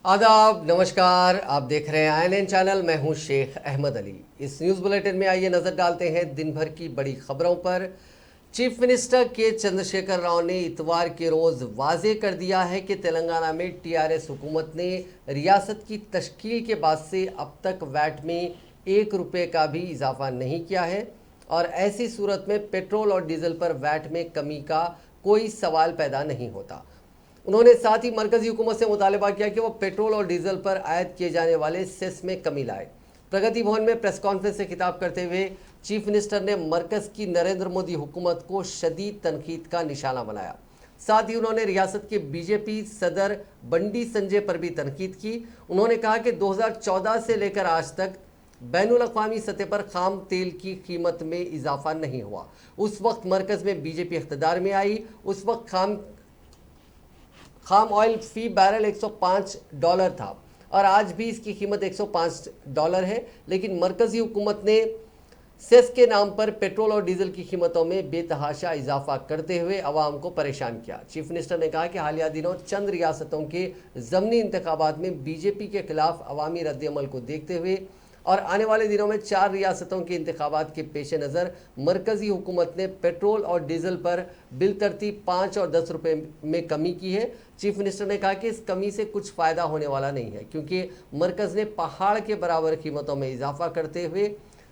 आदाब, नमस्कार। आप देख रहे हैं INN चैनल। मैं हूं शेख अहमद अली। इस न्यूज़ बुलेटिन में आइए नज़र डालते हैं दिन भर की बड़ी खबरों पर। चीफ मिनिस्टर के चंद्रशेखर राव ने इतवार के रोज़ वाजे कर दिया है कि तेलंगाना में TRS हुकूमत ने रियासत की तश्कील के बाद से अब तक वैट में 1 रुपये का भी इजाफा नहीं किया है और ऐसी सूरत में पेट्रोल और डीजल पर वैट में कमी का कोई सवाल पैदा नहीं होता। उन्होंने साथ ही मरकजी हुकूमत से मुतालबा किया कि वो पेट्रोल और डीजल पर आयद किए जाने वाले सेस में कमी लाए। प्रगति भवन में प्रेस कॉन्फ्रेंस से खिताब करते हुए चीफ मिनिस्टर ने मरकज की नरेंद्र मोदी हुकूमत को शदीद तनकीद का निशाना बनाया। साथ ही उन्होंने रियासत के बीजेपी सदर बंडी संजय पर भी तनकीद की। उन्होंने कहा कि 2014 से लेकर आज तक बैनुल अक़वामी सतह पर खाम तेल की कीमत में इजाफा नहीं हुआ। उस वक्त मरकज में बीजेपी इख्तिदार में आई, उस वक्त खाम ऑयल फी बैरल $105 था और आज भी इसकी कीमत $105 है। लेकिन मरकजी हुकूमत ने सेस के नाम पर पेट्रोल और डीजल की कीमतों में बेतहाशा इजाफा करते हुए अवाम को परेशान किया। चीफ मिनिस्टर ने कहा कि हालिया दिनों चंद रियासतों के ज़मनी इंतखाबात में बीजेपी के खिलाफ अवामी रद्दअमल को देखते हुए और आने वाले दिनों में 4 रियासतों के इंतखाबात के पेश नज़र मरकजी हुकूमत ने पेट्रोल और डीजल पर बिल तरतीब 5 और 10 रुपये में कमी की है। चीफ मिनिस्टर ने कहा कि इस कमी से कुछ फ़ायदा होने वाला नहीं है, क्योंकि मरकज़ ने पहाड़ के बराबर कीमतों में इजाफा करते हुए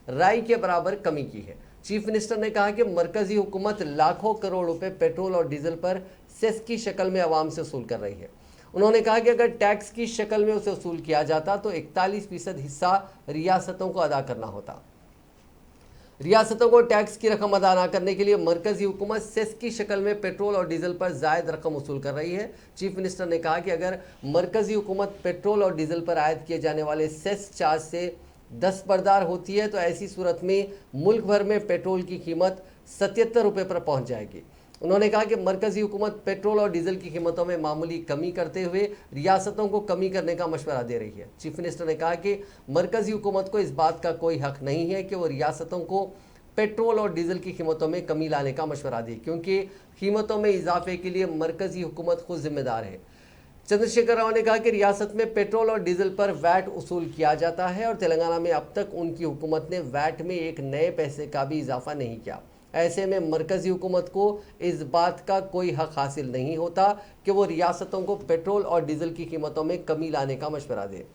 राई के बराबर कमी की है। चीफ मिनिस्टर ने कहा कि मरकजी हुकूमत लाखों करोड़ रुपए पेट्रोल और डीजल पर सेस की शक्ल में आवाम से वसूल कर रही है। उन्होंने कहा कि अगर टैक्स की शक्ल में उसे वसूल किया जाता तो 41% हिस्सा रियासतों को अदा करना होता। रियासतों को टैक्स की रकम अदा न करने के लिए मरकजी हुकूमत सेस की शक्ल में पेट्रोल और डीजल पर जायद रकम वसूल कर रही है। चीफ मिनिस्टर ने कहा कि अगर मरकजी हुकूमत पेट्रोल और डीजल पर आयद किए जाने वाले सेस चार्ज से दस्तबरदार होती है तो ऐसी सूरत में मुल्क भर में पेट्रोल की कीमत 77 रुपये पर पहुंच जाएगी। उन्होंने कहा कि मरकजी हुकूमत पेट्रोल और डीजल की कीमतों में मामूली कमी करते हुए रियासतों को कमी करने का मशवरा दे रही है। चीफ मिनिस्टर ने कहा कि मरकजी हुकूमत को इस बात का कोई हक नहीं है कि वो रियासतों को पेट्रोल और डीजल की कीमतों में कमी लाने का मशवरा दे, क्योंकि कीमतों में इजाफे के लिए मरकजी हुकूमत खुद जिम्मेदार है। चंद्रशेखर राव ने कहा कि रियासत में पेट्रोल और डीजल पर वैट वसूल किया जाता है और तेलंगाना में अब तक उनकी हुकूमत ने वैट में एक नए पैसे का भी इजाफा नहीं किया। ऐसे में मरकजी हुकूमत को इस बात का कोई हक हासिल नहीं होता कि वो रियासतों को पेट्रोल और डीजल की कीमतों में कमी लाने का मशवरा दे।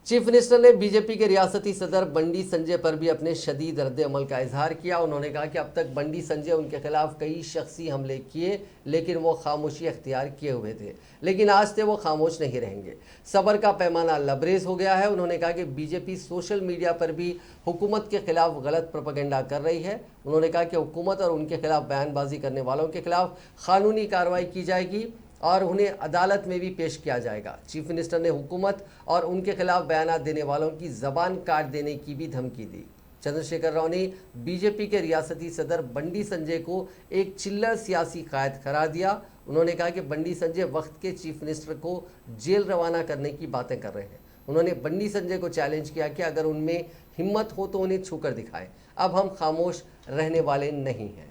चीफ मिनिस्टर ने बीजेपी के रियासती सदर बंडी संजय पर भी अपने शदीद रद्द-ए-अमल का इजहार किया। उन्होंने कहा कि अब तक बंडी संजय उनके खिलाफ कई शख्सी हमले किए, लेकिन वो खामोशी अख्तियार किए हुए थे, लेकिन आज से वो खामोश नहीं रहेंगे। सब्र का पैमाना लबरेज हो गया है। उन्होंने कहा कि बीजेपी सोशल मीडिया पर भी हुकूमत के खिलाफ गलत प्रोपेगेंडा कर रही है। उन्होंने कहा कि हुकूमत और उनके खिलाफ बयानबाजी करने वालों के खिलाफ कानूनी कार्रवाई की जाएगी और उन्हें अदालत में भी पेश किया जाएगा। चीफ मिनिस्टर ने हुकूमत और उनके खिलाफ बयान देने वालों की ज़बान काट देने की भी धमकी दी। चंद्रशेखर राव ने बीजेपी के रियासती सदर बंडी संजय को एक चिल्लर सियासी कायद करार दिया। उन्होंने कहा कि बंडी संजय वक्त के चीफ मिनिस्टर को जेल रवाना करने की बातें कर रहे हैं। उन्होंने बंडी संजय को चैलेंज किया कि अगर उनमें हिम्मत हो तो उन्हें छूकर दिखाएं। अब हम खामोश रहने वाले नहीं हैं।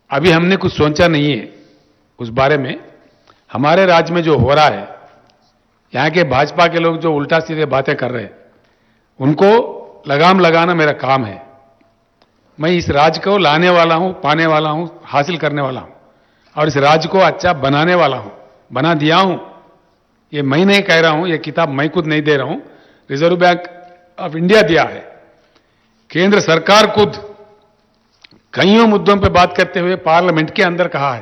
अभी हमने कुछ सोचा नहीं है उस बारे में। हमारे राज्य में जो हो रहा है, यहां के भाजपा के लोग जो उल्टा सीधे बातें कर रहे हैं, उनको लगाम लगाना मेरा काम है। मैं इस राज्य को लाने वाला हूं, पाने वाला हूं, हासिल करने वाला हूं और इस राज्य को अच्छा बनाने वाला हूं, बना दिया हूं। ये मैं नहीं कह रहा हूं, ये किताब मैं खुद नहीं दे रहा हूं, रिजर्व बैंक ऑफ इंडिया दिया है। केंद्र सरकार खुद कईयों मुद्दों पर बात करते हुए पार्लियामेंट के अंदर कहा है,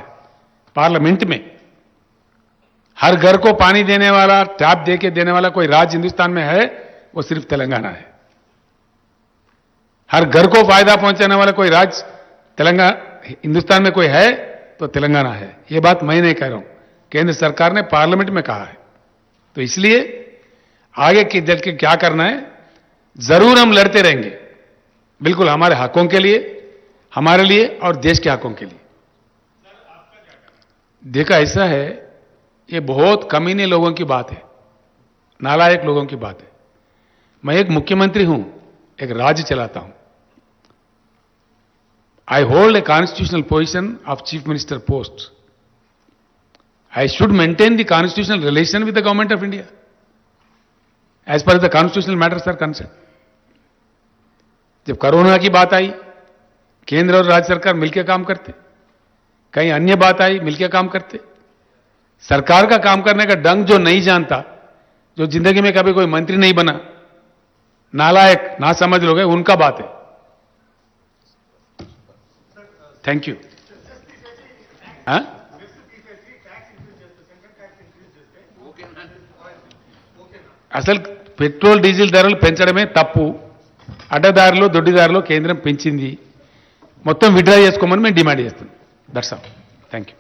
पार्लियामेंट में हर घर को पानी देने वाला, टैप देके देने वाला कोई राज्य हिंदुस्तान में है, वो सिर्फ तेलंगाना है। हर घर को फायदा पहुंचाने वाला कोई राज्य तेलंगाना हिंदुस्तान में कोई है तो तेलंगाना है। ये बात मैं नहीं कह रहा हूं, केंद्र सरकार ने पार्लियामेंट में कहा है। तो इसलिए आगे की चल के क्या करना है, जरूर हम लड़ते रहेंगे, बिल्कुल हमारे हकों के लिए, हमारे लिए और देश के हकों के लिए। देखा ऐसा है, ये बहुत कमीने लोगों की बात है, नालायक लोगों की बात है। मैं एक मुख्यमंत्री हूं, एक राज्य चलाता हूं। I hold a constitutional position of chief minister post. I should maintain the constitutional relation with the government of India as per the constitutional matters are concerned. जब कोरोना की बात आई, केंद्र और राज्य सरकार मिलकर काम करते, कहीं अन्य बात आई मिलकर काम करते। सरकार का काम करने का ढंग जो नहीं जानता, जो जिंदगी में कभी कोई मंत्री नहीं बना, नालायक ना समझ लोग हैं, उनका बात है। Thank you. हाँ, అసలు పెట్రోల్ డీజిల్ ధరలు పెంచడమే తప్పు, అడ్డదారులు దొడ్డిదారులు కేంద్రం పెంచింది, మొత్తం విత్డ్రా చేసుకోమని మేము డిమాండ్ చేస్తున్నాం। That's all, thank you.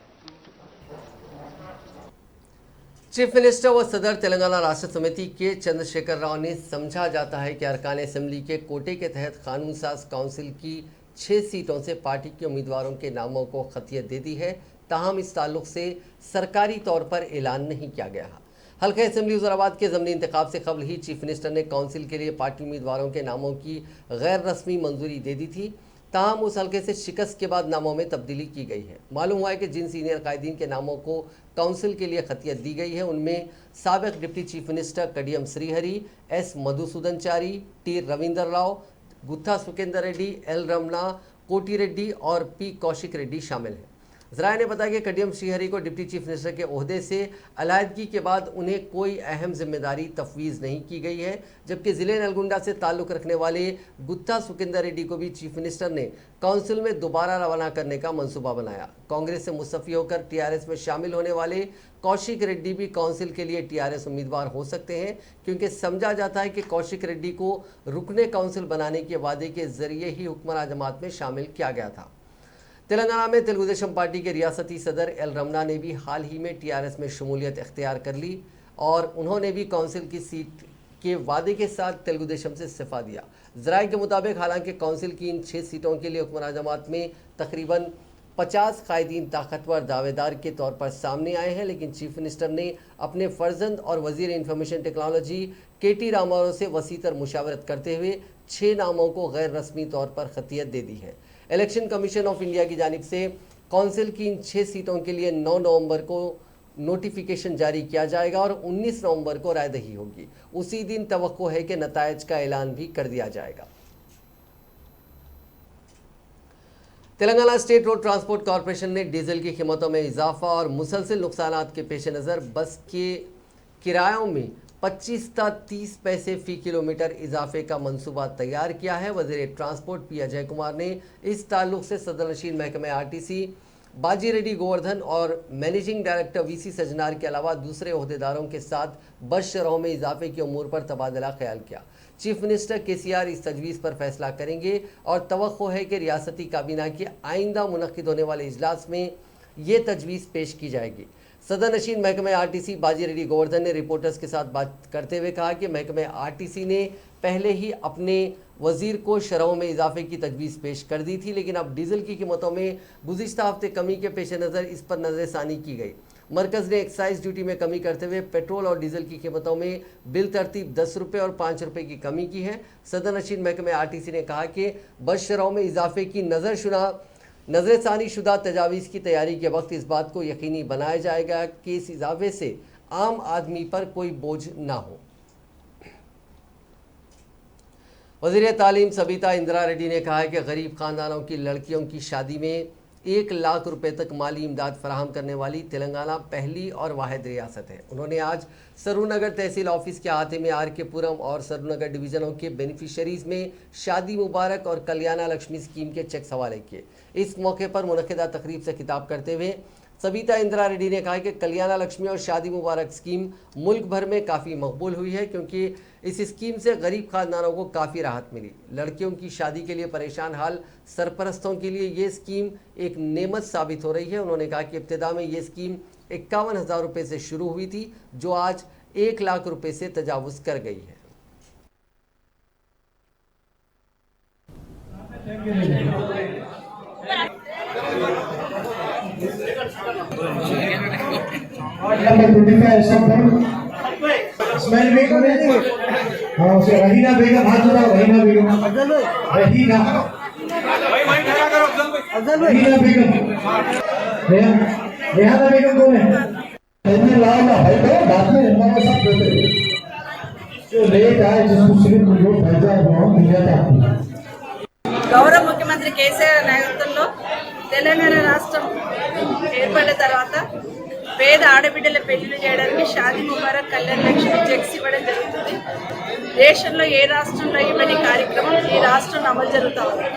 Chief minister व सदर तेलंगाना राष्ट्र समिति के चंद्रशेखर राव ने समझा जाता है कि अरकान असेंबली के कोटे के तहत कानून साज काउंसिल की 6 सीटों से पार्टी के उम्मीदवारों के नामों को खतियत दे दी है। ताहम इस ताल्लुक से सरकारी तौर पर ऐलान नहीं किया गया। हल्का असेंबली हुजूराबाद के ज़मीनी इंतखाब से कबल ही चीफ मिनिस्टर ने काउंसिल के लिए पार्टी उम्मीदवारों के नामों की गैर रस्मी मंजूरी दे दी थी। ताहम उस हल्के से शिकस्त के बाद नामों में तब्दीली की गई है। मालूम हुआ है कि जिन सीनियर कायदीन के नामों को काउंसिल के लिए खतियत दी गई है उनमें साबिक deputy chief minister Kadiyam Srihari, S Madhusudhanachari, T Ravinder Rao, Gutha Sukender Reddy, L Ramana, Koti Reddy और पी कौशिक रेड्डी शामिल हैं। जराया ने बताया कि कडियम श्रीहरि को डिप्टी चीफ मिनिस्टर के ओहदे से अलायदगी के बाद उन्हें कोई अहम जिम्मेदारी तफवीज़ नहीं की गई है, जबकि ज़िले नलगुंडा से ताल्लुक़ रखने वाले गुत्था सुकेंदर रेड्डी को भी चीफ मिनिस्टर ने काउंसिल में दोबारा रवाना करने का मंसूबा बनाया। कांग्रेस से मुस्तफ़ी होकर टीआरएस में शामिल होने वाले कौशिक रेड्डी भी काउंसिल के लिए टीआरएस उम्मीदवार हो सकते हैं, क्योंकि समझा जाता है कि कौशिक रेड्डी को रुकने काउंसिल बनाने के वादे के जरिए ही हुक्मरान जमात में शामिल किया गया था। तेलंगाना में तेलुगु देशम पार्टी के रियासती सदर एल रमना ने भी हाल ही में टीआरएस में शमूलियत इख्तियार कर ली और उन्होंने भी काउंसिल की सीट के वादे के साथ तेलुगु देशम से इस्तीफा दिया। ज़राए के मुताबिक हालांकि काउंसिल की इन 6 सीटों के लिए हुक्मरान जमात में तकरीबन 50 कायदीन ताकतवर दावेदार के तौर पर सामने आए हैं, लेकिन चीफ मिनिस्टर ने अपने फर्जंद और वजीर इंफॉर्मेशन टेक्नोलॉजी KT रामाराव से वसीतर मुशावरत करते हुए 6 नामों को गैर रस्मी तौर पर खतियत दे दी है। इलेक्शन कमीशन ऑफ इंडिया की जानिब से काउंसिल की इन 6 सीटों के लिए 9 नवंबर को नोटिफिकेशन जारी किया जाएगा और 19 नवंबर को रायदही होगी। उसी दिन तवक्को है कि नतायज का ऐलान भी कर दिया जाएगा। Telangana state road transport corporation ने डीजल की कीमतों में इजाफा और मुसलसल नुकसानात के पेश नज़र बस के किरायों में 25 से 30 पैसे फ़ी किलोमीटर इजाफे का मंसूबा तैयार किया है। वज़ीर ट्रांसपोर्ट पी अजय कुमार ने इस ताल्लुक से सदरनशीन महकमे RTC बाजी रेड्डी गोवर्धन और मैनेजिंग डायरेक्टर VC सजनार के अलावा दूसरे ओहदेदारों के साथ बस शरहों में इजाफे के उमूर पर तबादला ख्याल किया। चीफ मिनिस्टर KCR इस तजवीज़ पर फैसला करेंगे और तवक्को है कि रियासती काबीना के आइंदा मुनक्किद होने वाले इजलास में ये तजवीज़ पेश की जाएगी। सदर नशीन महकमे RTC बाजी रेड्डी गोवर्धन ने रिपोर्टर्स के साथ बात करते हुए कहा कि महकमे RTC ने पहले ही अपने वजीर को शरहों में इजाफे की तजवीज़ पेश कर दी थी, लेकिन अब डीजल की कीमतों में गुज़िश्ता हफ्ते कमी के पेश नज़र इस पर नज़रसानी की गई। मरकज़ ने एक्साइज ड्यूटी में कमी करते हुए पेट्रोल और डीजल की कीमतों में बिल तरतीब 10 रुपये और 5 रुपये की कमी की है। सदर नशीन महकमे RTC ने कहा कि बस शरहों में इजाफे की नज़रसानी शुदा तजावीज़ की तैयारी के वक्त इस बात को यकीनी बनाया जाएगा कि इस इजाफे से आम आदमी पर कोई बोझ ना हो। वज़ीर तालीम सबिता इंदिरा रेड्डी ने कहा है कि गरीब ख़ानदानों की लड़कियों की शादी में 1 लाख रुपए तक माली इमदाद फराहम करने वाली तेलंगाना पहली और वाहिद रियासत है। उन्होंने आज सरूनगर तहसील ऑफिस के अहाते में RK पुरम और सरूनगर डिवीज़नों के बेनिफिशरीज़ में शादी मुबारक और कल्याणा लक्ष्मी स्कीम के चेक्स हवाले किए। इस मौके पर मुनक़िदा तकरीब से खिताब करते हुए सबिता इंदिरा रेड्डी ने कहा कि कल्याणा लक्ष्मी और शादी मुबारक स्कीम मुल्क भर में काफ़ी मकबूल हुई है, क्योंकि इस स्कीम से गरीब खानदानों को काफ़ी राहत मिली। लड़कियों की शादी के लिए परेशान हाल सरपरस्तों के लिए ये स्कीम एक नेमत साबित हो रही है। उन्होंने कहा कि इब्तिदा में ये स्कीम 51,000 रुपये से शुरू हुई थी, जो आज 1 लाख रुपये से तजावुज़ कर गई है। स्मेल बेगम हाँ उसे रहीना बेगम हाथ उठाओ। रहीना बेगम रहीना रहीना बेगम रेहाना बेगम कौन है? पहले लाल हाइट है, बाद में हमारे साथ देते जो लेट आए जिसको सिर्फ जो पैसा अमाउंट दिया था గౌరవ ముఖ్యమంత్రి కేసీఆర్ నాయకత్వంలో తెలంగాణ రాష్ట్రం ఏర్పడిన తర్వాత పేద ఆడబిడ్డల పెళ్లిళ్ళు చేయడానికి షాదీ ముబారక్ కళ్యాణ లక్ష్మి చెక్స్ ఇవ్వడం జరుగుతుంది. దేశంలో ఏ రాష్ట్రంలో ఇవ్వని కార్యక్రమం ఈ రాష్ట్రంలో అమలు జరుగుతూ ఉంది.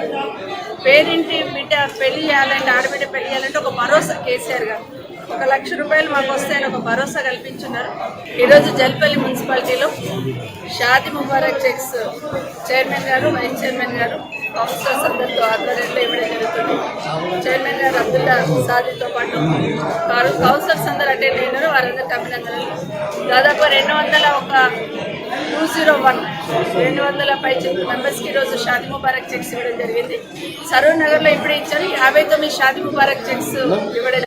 పేరింటి బిడ్డ పెళ్లి చేయాలంటే ఆడబిడ్డ పెళ్లి చేయాలంటే ఒక భరోసా కేసీఆర్ గారు ₹1,00,000 మాకు వస్తాయని ఒక భరోసా కల్పించున్నారు. ఈరోజు జల్పల్లి మున్సిపాలిటీలో షాదీ ముబారక్ చెక్స్ చైర్మన్ గారు, వైస్ చైర్మన్ గారు, కౌన్సిలర్స్ అందరితో ఆధ్వర్యంలో ఇవ్వడం జరుగుతుంది. చైర్మన్ గారు అబ్దుల్లా సాదితో పాటు కౌన్సిలర్స్ అందరూ అటెండ్ అయినారు. వారందరికీ అభినందనలు. దాదాపు 200 పైచి మెంబర్స్కి ఈరోజు షాదీ ముబారక్ చెక్స్ ఇవ్వడం జరిగింది. సరూర్ నగర్లో ఇప్పుడే ఇచ్చారు. 59 షాదీ ముబారక్ చెక్స్ ఇవ్వడం.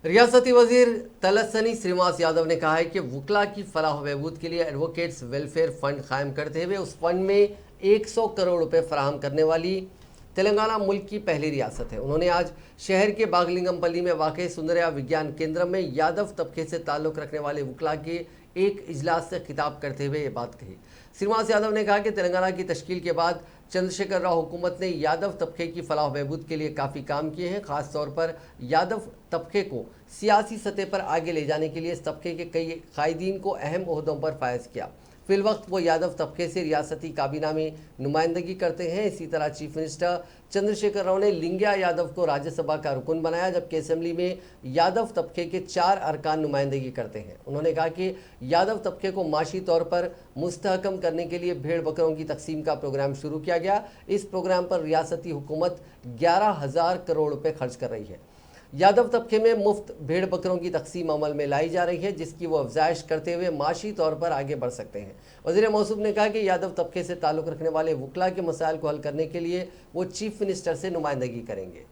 रियासती वजीर तलसनी श्रीनिवास यादव ने कहा है कि वकला की फलाह बहबूद के लिए एडवोकेट्स वेलफेयर फंड कायम करते हुए उस फंड में 100 करोड़ रुपए फराहम करने वाली तेलंगाना मुल्क की पहली रियासत है। उन्होंने आज शहर के बागलिंगमपल्ली में वाक़ सुंदरया विज्ञान केंद्र में यादव तबके से ताल्लुक़ रखने वाले वकला के एक इजलास से खिताब करते हुए ये बात कही। श्रीनिवास यादव ने कहा कि तेलंगाना की तश्कील के बाद चंद्रशेखर राव हुकूमत ने यादव तबके की फलाह बहबूद के लिए काफ़ी काम किए हैं। ख़ास तौर पर यादव तबके को सियासी सतह पर आगे ले जाने के लिए इस तबके के कई कायदीन को अहम ओहदों पर फायज किया। फिलवक्त वो यादव तबके से रियासती काबीना में नुमाइंदगी करते हैं। इसी तरह चीफ मिनिस्टर चंद्रशेखर राव ने लिंगिया यादव को राज्यसभा का रुकन बनाया, जबकि असेंबली में यादव तबके के 4 अरकान नुमाइंदगी करते हैं। उन्होंने कहा कि यादव तबके को माशी तौर पर मुस्तहकम करने के लिए भेड़ बकरों की तकसीम का प्रोग्राम शुरू किया गया। इस प्रोग्राम पर रियासती हुकूमत 11,000 करोड़ रुपये खर्च कर रही है। यादव तबके में मुफ्त भेड़ बकरों की तकसीम अमल में लाई जा रही है, जिसकी वो अफजाइश करते हुए माशी तौर पर आगे बढ़ सकते हैं। वज़ीर मौसूफ ने कहा कि यादव तबके से ताल्लुक़ रखने वाले वकला के मसाइल को हल करने के लिए वो चीफ मिनिस्टर से नुमाइंदगी करेंगे।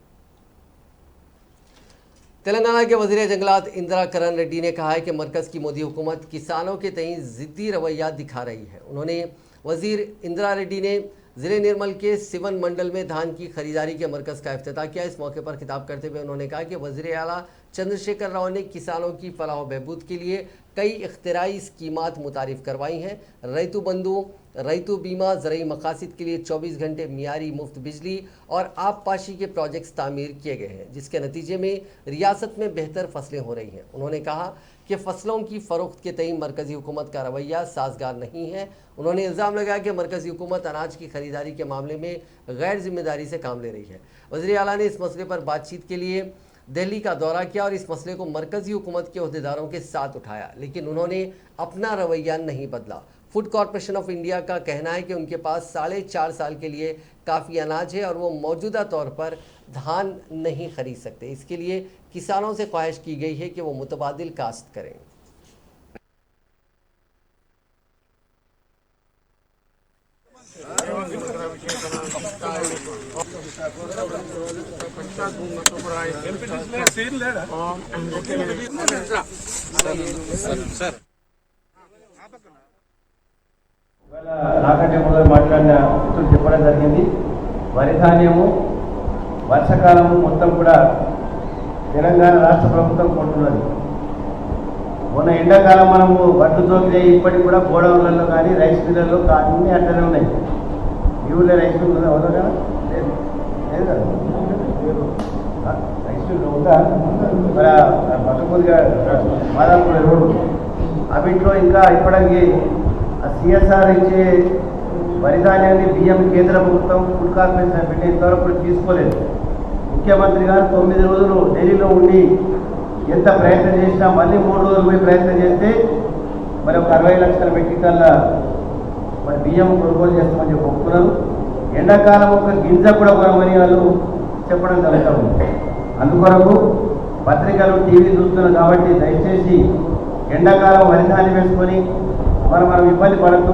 तेलंगाना के वज़ीर जंगलात इंदिरा करण रेड्डी ने कहा है कि मरकज़ की मोदी हुकूमत किसानों के तई ज़िद्दी रवैया दिखा रही है। उन्होंने वज़ीर इंदिरा रेड्डी ने ज़िले निर्मल के सिवन मंडल में धान की खरीदारी के मरकज़ का इफ्तिताह किया। इस मौके पर खिताब करते हुए उन्होंने कहा कि वज़ीर आला चंद्रशेखर राव ने किसानों की फलाह बहबूद के लिए कई इख्तिराई स्कीमात मुतारिफ करवाई हैं। रैतु बंधु, रैतु बीमा, ज़रई मकासिद के लिए 24 घंटे मियारी मुफ्त बिजली और आबपाशी के प्रोजेक्ट्स तामीर किए गए हैं, जिसके नतीजे में रियासत में बेहतर फसलें हो रही हैं। उन्होंने कहा कि फसलों की फ़रोख्त के तई मरकज़ी हुकूमत का रवैया साजगार नहीं है। उन्होंने इल्ज़ाम लगाया कि मरकज़ी हुकूमत अनाज की खरीदारी के मामले में गैर जिम्मेदारी से काम ले रही है। वज़ीर आला ने इस मसले पर बातचीत के लिए दिल्ली का दौरा किया और इस मसले को मरकज़ी हुकूमत के अहदेदारों के साथ उठाया, लेकिन उन्होंने अपना रवैया नहीं बदला। फूड कॉरपोरेशन ऑफ इंडिया का कहना है कि उनके पास 4.5 साल के लिए काफ़ी अनाज है और वो मौजूदा तौर पर धान नहीं खरीद सकते। इसके लिए किसानों से ख्वाहिश की गई है कि वो मुतबादिल काश्त करें। నాకంటే మొదలు మాట్లాడిన మిత్రులు చెప్పడం జరిగింది. వరి ధాన్యము వర్షాకాలము మొత్తం కూడా తెలంగాణ రాష్ట్ర ప్రభుత్వం కొంటున్నది. మొన్న ఎండాకాలం మనము వడ్లు జోకి ఇప్పటికి కూడా గోడౌన్లలో కానీ రైస్ మిల్లల్లో అన్నీ అట్లనే ఉన్నాయి. ఈ ఊళ్ళో రైస్ మిల్ ఉందా? అవునా కదా? లేదు కదా? రైస్ మిల్ ఉందా? మరి పక్కపొద్దుగా మాదాపూర్ రోడ్డు అవిట్లో ఇంకా ఇప్పటికి సిఎస్ఆర్ ఇచ్చే వరి ధాన్యాన్ని బియ్యం కేంద్ర ప్రభుత్వం ఫుడ్ కార్పొరేషన్ పెట్టి ఇంతవరకు తీసుకోలేదు. ముఖ్యమంత్రి గారు 9 రోజులు ఢిల్లీలో ఉండి ఎంత ప్రయత్నం చేసినా మళ్ళీ 3 రోజులు పోయి ప్రయత్నం చేస్తే మరి ఒక 60 లక్షల మెట్రిక్ టన్నుల మరి బియ్యం కొనుగోలు చేస్తామని చెప్పి ఒప్పుకున్నారు. ఎండాకాలం ఒక గింజ కూడా కొనమని వాళ్ళు చెప్పడం జరుగుతూ ఉంది. అందుకొరకు పత్రికలు టీవీ చూస్తున్నాం కాబట్టి దయచేసి ఎండాకాలం వరి ధాన్యం వేసుకొని మనం ఇబ్బంది పడుతూ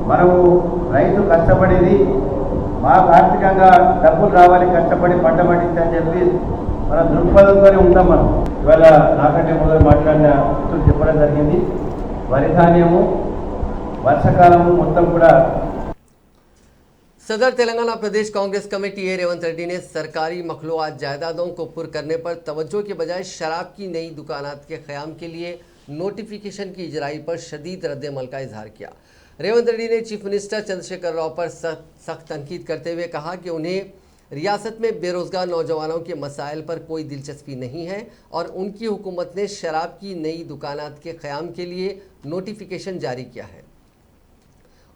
మనము రైతు కష్టపడేది మాకు ఆర్థికంగా డబ్బులు రావాలి, కష్టపడి పంట పండించని చెప్పి మన దృక్పథంతోనే ఉంటాం. మనం ఇవాళ నాకంటే మొదలు మాట్లాడిన మిత్రులు చెప్పడం జరిగింది. వరి ధాన్యము వర్షాకాలము మొత్తం కూడా सदर तेलंगाना प्रदेश कांग्रेस कमेटी ए रेवंत रेड्डी ने सरकारी मखलूआत जायदादों को पुर करने पर तवज्जो के बजाय शराब की नई दुकानात के क़याम के लिए नोटिफिकेशन की इजराई पर शदीद रद्द-ए-अमल का इजहार किया। रेवंत रेड्डी ने चीफ मिनिस्टर चंद्रशेखर राव पर सख्त तनकीद करते हुए कहा कि उन्हें रियासत में बेरोजगार नौजवानों के मसाइल पर कोई दिलचस्पी नहीं है और उनकी हुकूमत ने शराब की नई दुकानात के क़याम के लिए नोटिफिकेशन जारी किया है।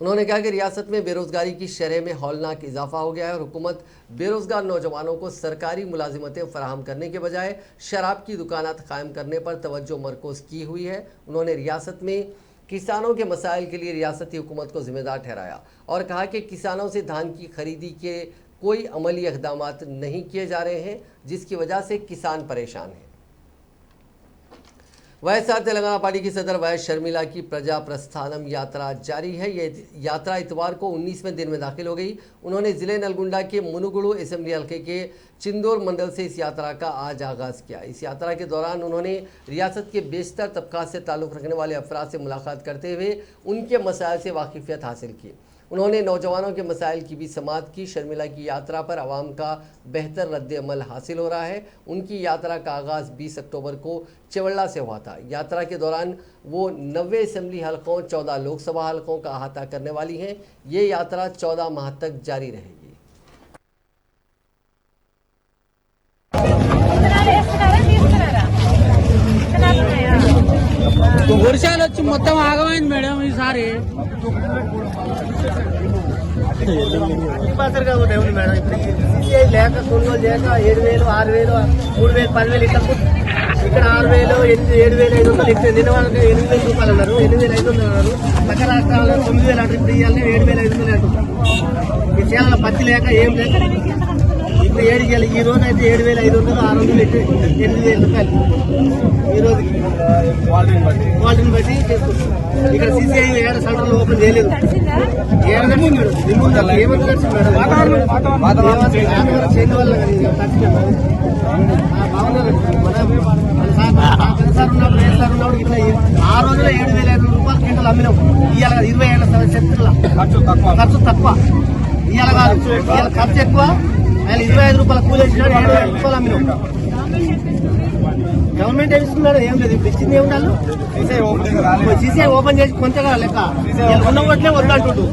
उन्होंने कहा कि रियासत में बेरोजगारी की शरह में हौलनाक इजाफा हो गया है और हुकूमत बेरोजगार नौजवानों को सरकारी मुलाजिमतें फराहम करने के बजाय शराब की दुकानात कायम करने पर तवज्जो मरकूज़ की हुई है। उन्होंने रियासत में किसानों के मसाइल के लिए रियासती हुकूमत को जिम्मेदार ठहराया और कहा कि किसानों से धान की खरीदी के कोई अमली इक़दामात नहीं किए जा रहे हैं, जिसकी वजह से किसान परेशान हैं। वाईएसआर तेलंगाना पार्टी की सदर वाईएस शर्मिला की प्रजा प्रस्थानम यात्रा जारी है। ये यात्रा इतवार को 19वें दिन में दाखिल हो गई। उन्होंने जिले नलगुंडा के मुनुगुड़ू असेंबली हल्के के चिंदौर मंडल से इस यात्रा का आज आगाज़ किया। इस यात्रा के दौरान उन्होंने रियासत के बेशतर तबका से ताल्लुक़ रखने वाले अफराद से मुलाकात करते हुए उनके मसाइल से वाकिफियत हासिल की। उन्होंने नौजवानों के मसाइल की भी समाअत की। शर्मिला की यात्रा पर आवाम का बेहतर रद्द-ए-अमल हासिल हो रहा है। उनकी यात्रा का आगाज़ 20 अक्टूबर को चेवल्ला से हुआ था। यात्रा के दौरान वो 90 असेंबली हलकों 14 लोकसभा हलकों का अहाता करने वाली हैं। ये यात्रा 14 माह तक जारी रहेगी। వర్షాలు వచ్చి మొత్తం ఆగమైంది మేడం ఈసారి. పాత్రగా ఉంది మేడం. ఇప్పుడు లేక కొనుగోలు చేయక 7,000, 6,000, 3,000, 10,000 ఇట్లా ఇక్కడ 6,000, 7,500 ఇక్కడ నిన్న వాళ్ళకి 8,000 రూపాయలు అన్నారు, 8,500 అన్నారు. పక్క రాష్ట్రాల్లో 9,000 అంటారు. ఇప్పుడు ఇవ్వాలని 7,500 అంటున్నారు. ఈ చేయాల పత్తి లేక ఏం లేక ఇప్పుడు 7,000. ఈ రోజు అయితే 7,500, 600, 8,000 రూపాయలు ఈ రోజుకి క్వాలిటీని బట్టి చేసుకుంటాం. ఇక్కడ సిసిఐ ఏడ సెంటర్లు ఓపెన్ చేయలేదు. ఏమంటే ఏమని కలిసి మేడం చేతి వల్ల సార్ ఉన్నప్పుడు సార్ ఉన్నప్పుడు ఇట్లా ఆ రోజులో 7,500 రూపాయలు క్వింటల్ అమ్మినాం. ఇవాళ 20 ఏళ్ళ చరిత్రలో ఖర్చు తక్కువ. ఇవాళ కాదు, ఇవాళ ఖర్చు ఎక్కువ. ఆయన 25 రూపాయల కూలి వేసినాడు, 7,000 రూపాయలు అమ్మినాం. గవర్నమెంట్ ఏమి ఇస్తున్నాడు? ఏం లేదు. ఇప్పుడు ఇచ్చింది ఏమి ఉండాలి? సీసీఐ ఓపెన్ చేసి కొంచెంగా లెక్క ఉన్న ఓట్లే వద్దంటుండు.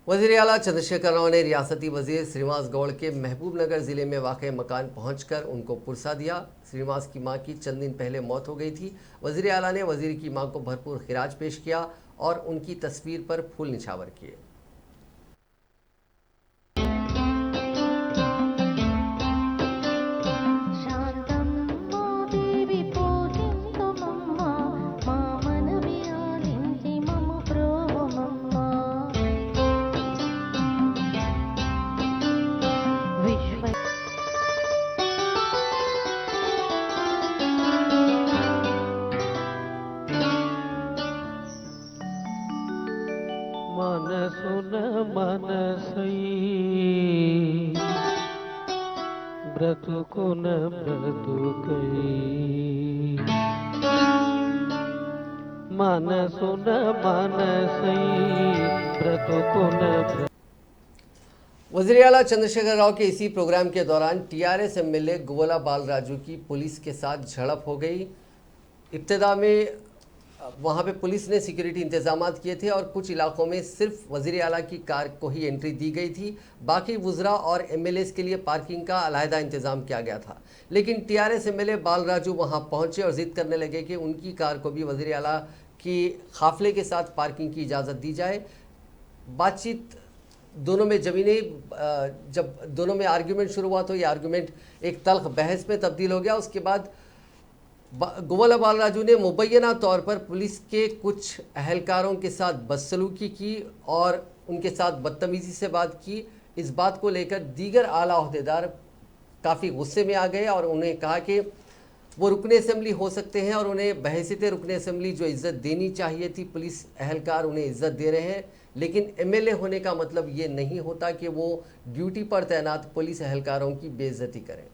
वज़ीर आला चंद्रशेखर राव ने रियासती वज़ीर श्रीनिवास गौड़ के महबूबनगर ज़िले में वाक़ मकान पहुंचकर उनको पुरसा दिया। श्रीनिवास की मां की चंद दिन पहले मौत हो गई थी। वज़ीर आला ने वज़ीर की मां को भरपूर खिराज पेश किया और उनकी तस्वीर पर फूल निछावर किए। మనసున మనసై బ్రతుకున బ్రతుకై మనసున మనసై బ్రతుకున वज़ीर आला चंद्रशेखर राव के इसी प्रोग्राम के दौरान टीआरएस एमएलए गोवला बालराजू की पुलिस के साथ झड़प हो गई। इब्तिदा में वहाँ पे पुलिस ने सिक्योरिटी इंतजाम किए थे और कुछ इलाकों में सिर्फ वज़ीर आला की कार को ही एंट्री दी गई थी। बाकी वुज़रा और एमएलएस के लिए पार्किंग का अलहदा इंतज़ाम किया गया था। लेकिन टीआरएस एमएलए बालराजू वहाँ पहुँचे और ज़िद करने लगे कि उनकी कार को भी वज़ीर आला की काफ़िले के साथ पार्किंग की इजाज़त दी जाए। बातचीत दोनों में जब दोनों में आर्ग्यूमेंट शुरू हुआ तो ये आर्ग्यूमेंट एक तल्ख बहस में तब्दील हो गया। उसके बाद गोवला बालराजू ने मुबैना तौर पर पुलिस के कुछ अहलकारों के साथ बदसलूकी की और उनके साथ बदतमीज़ी से बात की। इस बात को लेकर दीगर आला ओहदेदार काफ़ी गुस्से में आ गए और उन्हें कहा कि वो रुकने असेंबली हो सकते हैं और उन्हें बहैसियत रुकने असेंबली जो इज़्ज़त देनी चाहिए थी पुलिस अहलकार उन्हें इज़्ज़त दे रहे हैं। लेकिन एमएलए होने का मतलब ये नहीं होता कि वो ड्यूटी पर तैनात पुलिस अहलकारों की बेइज्जती करें।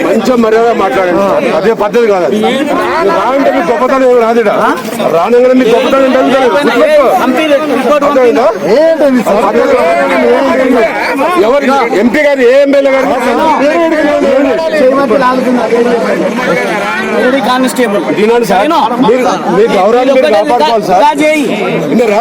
కొంచెం మర్యాద మాట్లాడండి, అదే పద్ధతి కాదు. రానంటే మీ గొప్పతనం ఏమి రాదు, రానంగానే మీ గొప్పతనం ఎవరు ఎంపీ గారు ఏ ఎమ్మెల్యే గారు కానిస్టేబుల్ తినండి సార్, మీ గౌరవాన్ని మీరు కాపాడుకోవాలి సార్. విన్నారా?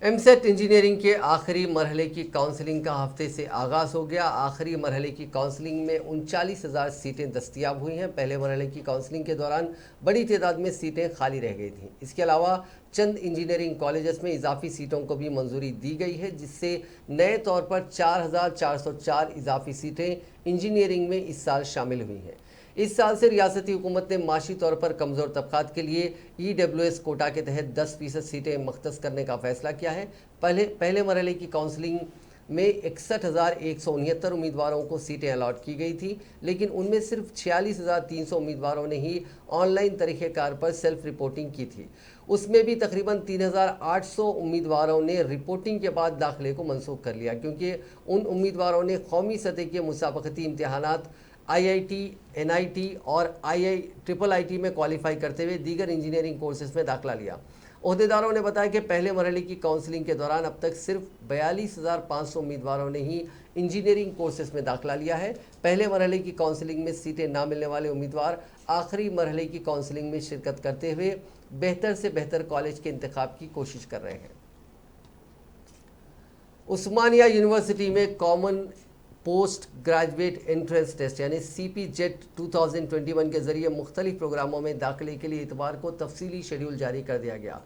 एमसेट इंजीनियरिंग के आखिरी मरहले की काउंसलिंग का हफ्ते से आगाज़ हो गया। आखिरी मरहले की काउंसलिंग में 39,000 सीटें दस्तयाब हुई हैं। पहले मरहले की काउंसलिंग के दौरान बड़ी तादाद में सीटें खाली रह गई थीं। इसके अलावा चंद इंजीनियरिंग कॉलेजेस में इजाफी सीटों को भी मंजूरी दी गई है, जिससे नए तौर पर 4,404 इजाफी सीटें इंजीनियरिंग में इस साल शामिल हुई हैं। इस साल से रियासती हुकूमत ने माशी तौर पर कमज़ोर तबकात के लिए EWS कोटा के तहत 10% सीटें मख्तस करने का फैसला किया है। पहले मरहले की काउंसलिंग में 61,169 उम्मीदवारों को सीटें अलॉट की गई थी, लेकिन उनमें सिर्फ 46,300 उम्मीदवारों ने ही ऑनलाइन तरीक़ेकार पर सेल्फ रिपोर्टिंग की थी। उसमें भी तकरीबन 3,800 उम्मीदवारों ने रिपोर्टिंग के बाद दाखिले को मनसूख कर लिया, क्योंकि उन उम्मीदवारों ने कौमी सतह के मुसाबकती इम्तहानात IIT, NIT और IIIT में क्वालिफाई करते हुए दीगर इंजीनियरिंग कोर्सेज में दाखिला लिया। ओहदेदारों ने बताया कि पहले मरहले की काउंसलिंग के दौरान अब तक सिर्फ 42,500 उम्मीदवारों ने ही इंजीनियरिंग कोर्सेज में दाखिला लिया है। पहले मरहले की काउंसलिंग में सीटें ना मिलने वाले उम्मीदवार आखिरी मरहले की काउंसलिंग में शिरकत करते हुए बेहतर से बेहतर कॉलेज के इंतखाब की कोशिश कर रहे हैं। उस्मानिया यूनिवर्सिटी में common post graduate entrance test यानी CPJET 2021 के ज़रिए मुख्तलिफ प्रोग्रामों में दाखिले के लिए इतवार को तफसीली शेड्यूल जारी कर दिया गया।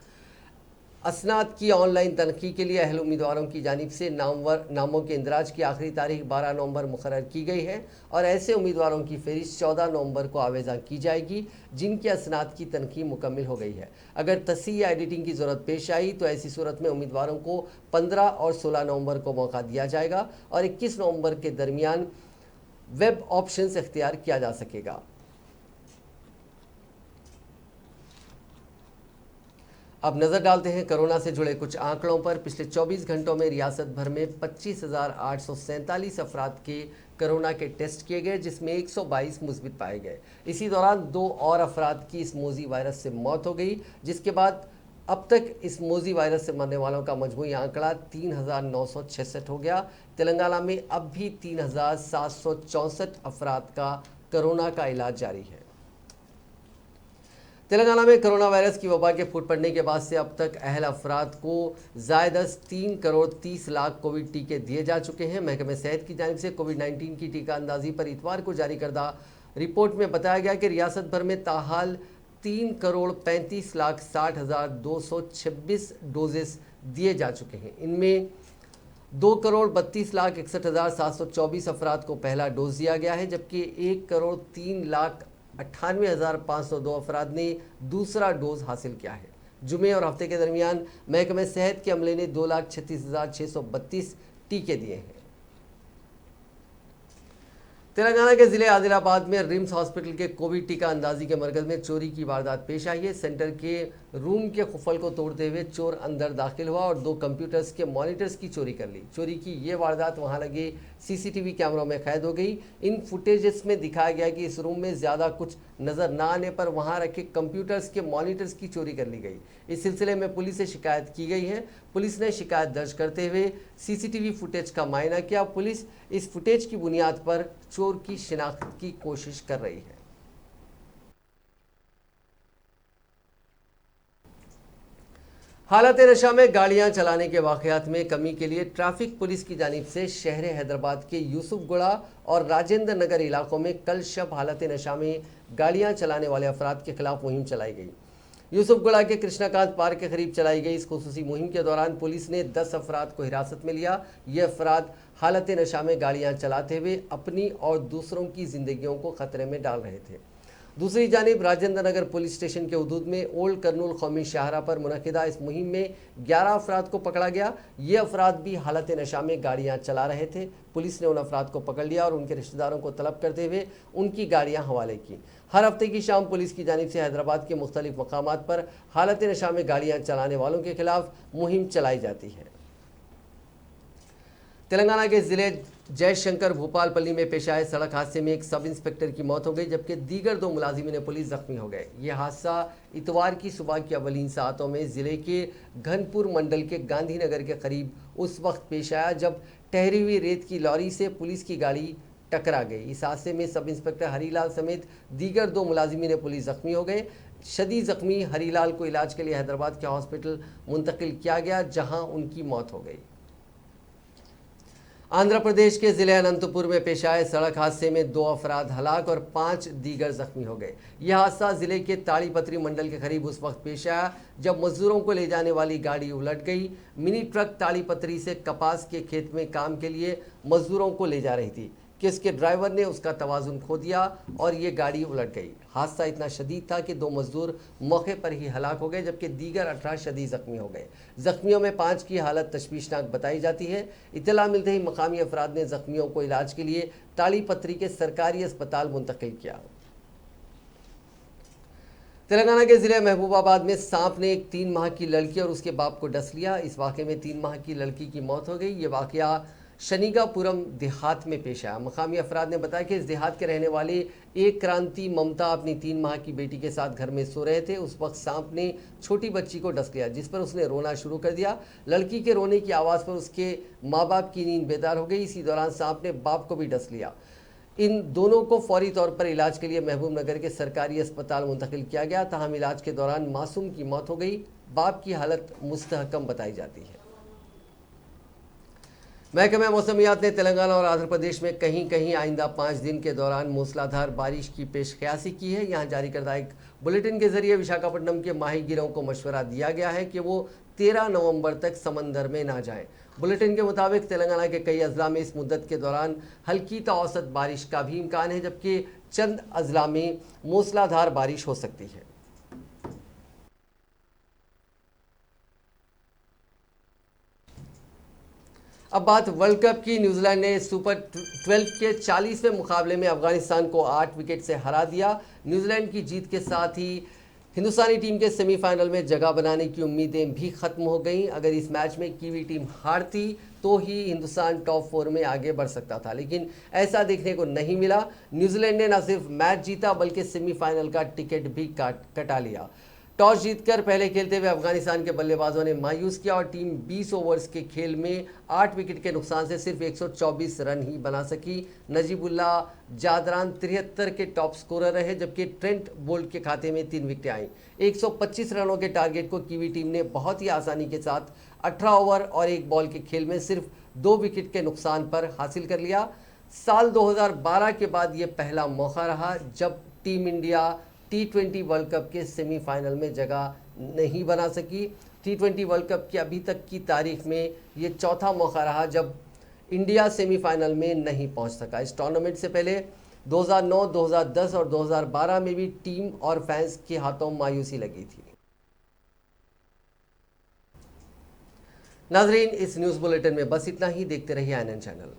असनाद की ऑनलाइन तनक़ी के लिए अहल उम्मीदवारों की जानिब से नामों के इंदराज की आखिरी तारीख 12 नवंबर मुकर्रर की गई है और ऐसे उम्मीदवारों की फहरिस्त 14 नवंबर को आवेज़ा की जाएगी जिनकी असनाद की तनक़ी मुकम्मिल हो गई है। अगर तस्हीह या एडिटिंग की ज़रूरत पेश आई तो ऐसी सूरत में उम्मीदवारों को 15 और 16 नवंबर को मौका दिया जाएगा और 21 नवंबर के दरमियान वेब ऑप्शंस इख्तियार किया जा सकेगा। अब नज़र डालते हैं कोरोना से जुड़े कुछ आंकड़ों पर। पिछले 24 घंटों में रियासत भर में 25,847 अफराद के कोरोना के टेस्ट किए गए, जिसमें 122 मुस्बित पाए गए। इसी दौरान 2 और अफराद की इस मोजी वायरस से मौत हो गई, जिसके बाद अब तक इस मोजी वायरस से मरने वालों का मजमूई आंकड़ा 3,966 हो गया। तेलंगाना में अब भी 3,764 अफराद का कोरोना का इलाज जारी है। तेलंगाना में कोरोना वायरस की वबा के फूट पड़ने के बाद से अब तक अहल अफराद को ज़ायदस 3 करोड़ 30 लाख कोविड टीके दिए जा चुके हैं। महकमे सेहत की जानिब से कोविड-19 की टीका अंदाजी पर इतवार को जारी करदा रिपोर्ट में बताया गया कि रियासत भर में ताहाल 3 करोड़ 35 लाख 60,226 डोजेस दिए जा चुके हैं। इनमें 2 करोड़ 32 लाख 61,724 अफराद को पहला डोज दिया गया है, जबकि 1 करोड़ 3 लाख 98,502 अफराद ने दूसरा डोज हासिल किया है। जुमे और हफ्ते के दरमियान महकमे सेहत के अमले ने 2,36,632 टीके दिए हैं। तेलंगाना के जिले आदिलाबाद में रिम्स हॉस्पिटल के कोविड टीका अंदाजी के मरकज में चोरी की वारदात पेश आई है। सेंटर के रूम के खुफल को तोड़ते हुए चोर अंदर दाखिल हुआ और 2 कंप्यूटर्स के मॉनिटर्स की चोरी कर ली। चोरी की ये वारदात वहां लगे सीसीटीवी कैमरों में कैद हो गई। इन फुटेजेस में दिखाया गया कि इस रूम में ज़्यादा कुछ नज़र न आने पर वहां रखे कंप्यूटर्स के मॉनिटर्स की चोरी कर ली गई। इस सिलसिले में पुलिस से शिकायत की गई है। पुलिस ने शिकायत दर्ज करते हुए सीसीटीवी फुटेज का मुआयना किया। पुलिस इस फुटेज की बुनियाद पर चोर की शिनाख्त की कोशिश कर रही है। हालत नशा में गाड़ियां चलाने के वाकयात में कमी के लिए ट्रैफिक पुलिस की जानिब से शहर हैदराबाद के यूसुफगुड़ा और राजेंद्र नगर इलाकों में कल शब हालत नशा में गाड़ियां चलाने वाले अफराद के खिलाफ मुहिम चलाई गई। यूसुफगुड़ा के कृष्णाकांत पार्क के करीब चलाई गई इस खुसूसी मुहिम के दौरान पुलिस ने 10 अफराद को हिरासत में लिया। ये अफराद हालत नशा में गाड़ियां चलाते हुए अपनी और दूसरों की जिंदगियों को खतरे में डाल रहे थे। दूसरी जानिब राजेंद्र नगर पुलिस स्टेशन के हदूद में ओल्ड कर्नूल कौमी शाहरा पर मुनक़िदा इस मुहिम में 11 अफराद को पकड़ा गया। ये अफराद भी हालत नशा में गाड़ियां चला रहे थे। पुलिस ने उन अफराद को पकड़ लिया और उनके रिश्तेदारों को तलब करते हुए उनकी गाड़ियां हवाले की। हर हफ्ते की शाम पुलिस की जानिब से हैदराबाद के मुख्तलिफ मकामात पर हालत नशा में गाड़ियां चलाने वालों के खिलाफ मुहिम चलाई जाती है। तेलंगाना के जिले जयशंकर भोपालपल्ली में पेश आए सड़क हादसे में एक सब इंस्पेक्टर की मौत हो गई जबकि दीगर 2 मुलाजिमीन पुलिस जख्मी हो गए। यह हादसा इतवार की सुबह की अवलीन सातों में जिले के घनपुर मंडल के गांधीनगर के करीब उस वक्त पेश आया जब ठहरी हुई रेत की लॉरी से पुलिस की गाड़ी टकरा गई। इस हादसे में सब इंस्पेक्टर हरीलाल समेत दीगर 2 मुलाजिमीन पुलिस जख्मी हो गए। शदीद जख्मी हरीलाल को इलाज के लिए हैदराबाद के हॉस्पिटल मुंतकिल किया गया जहां उनकी मौत हो गई। आंध्र प्रदेश के जिले अनंतपुर में पेश आए सड़क हादसे में 2 अफराद हलाक और 5 दीगर जख्मी हो गए। यह हादसा जिले के ताड़ीपत्री मंडल के करीब उस वक्त पेश आया जब मजदूरों को ले जाने वाली गाड़ी उलट गई। मिनी ट्रक ताड़ीपत्री से कपास के खेत में काम के लिए मजदूरों को ले जा रही थी कि उसके ड्राइवर ने उसका तवाजुन खो दिया और ये गाड़ी उलट गई। हादसा इतना शदीद था कि 2 मजदूर मौके पर ही हलाक हो गए जबकि दीगर 18 शदीद जख्मी हो गए। जख्मियों में 5 की हालत तशवीशनाक बताई जाती है। इत्तला मिलते ही मकामी अफराद ने जख्मियों को इलाज के लिए ताड़ीपत्री के सरकारी अस्पताल मुंतकिल किया। तेलंगाना के जिले महबूबाबाद में सांप ने एक 3 माह की लड़की और उसके बाप को डस लिया। इस वाक़े में 3 माह की लड़की की मौत हो गई। ये वाक़या शनिगापुरम देहात में पेश आया। मकामी अफराद ने बताया कि इस देहात के रहने वाले एक क्रांति ममता अपनी 3 माह की बेटी के साथ घर में सो रहे थे। उस वक्त सांप ने छोटी बच्ची को डस लिया जिस पर उसने रोना शुरू कर दिया। लड़की के रोने की आवाज़ पर उसके माँ बाप की नींद बेदार हो गई। इसी दौरान सांप ने बाप को भी डस लिया। इन दोनों को फौरी तौर पर इलाज के लिए महबूब नगर के सरकारी अस्पताल मुंतकिल किया गया। ताहम इलाज के दौरान मासूम की मौत हो गई। बाप की हालत मुस्तहकम बताई जाती है। महकमा मौसमियात ने तेलंगाना और आंध्र प्रदेश में कहीं कहीं आइंदा 5 दिन के दौरान मूसलाधार बारिश की पेशकयासी की है। यहाँ जारी करदा एक बुलेटिन के जरिए विशाखापट्टनम के माहीगीरों को मशवरा दिया गया है कि वो 13 नवंबर तक समंदर में ना जाएं। बुलेटिन के मुताबिक तेलंगाना के कई अजला में इस मुद्दत के दौरान हल्की ता औसत बारिश का भी इम्कान है जबकि चंद अजला में मूसलाधार बारिश हो सकती है। अब बात वर्ल्ड कप की। न्यूजीलैंड ने सुपर 12 के 40वें मुकाबले में अफगानिस्तान को 8 विकेट से हरा दिया। न्यूजीलैंड की जीत के साथ ही हिंदुस्तानी टीम के सेमीफाइनल में जगह बनाने की उम्मीदें भी खत्म हो गईं। अगर इस मैच में कीवी टीम हारती तो ही हिंदुस्तान टॉप 4 में आगे बढ़ सकता था, लेकिन ऐसा देखने को नहीं मिला। न्यूजीलैंड ने न सिर्फ मैच जीता बल्कि सेमीफाइनल का टिकट भी कटा लिया। टॉस जीतकर पहले खेलते हुए अफगानिस्तान के बल्लेबाजों ने मायूस किया और टीम 20 ओवर्स के खेल में 8 विकेट के नुकसान से सिर्फ 124 रन ही बना सकी। नजीबुल्लाह जादरान 73 के टॉप स्कोरर रहे जबकि ट्रेंट बोल्ट के खाते में 3 विकेटें आईं। 125 रनों के टारगेट को कीवी टीम ने बहुत ही आसानी के साथ 18 ओवर और 1 बॉल के खेल में सिर्फ 2 विकेट के नुकसान पर हासिल कर लिया। साल 2012 के बाद ये पहला मौका रहा जब team India T20 world cup के सेमीफाइनल में जगह नहीं बना सकी। T20 वर्ल्ड कप की अभी तक की तारीख में ये चौथा मौका रहा जब इंडिया सेमीफाइनल में नहीं पहुंच सका। इस टूर्नामेंट से पहले 2009, 2010 और 2012 में भी टीम और फैंस के हाथों मायूसी लगी थी। नाजरीन, इस न्यूज़ बुलेटिन में बस इतना ही। देखते रहिए INN चैनल।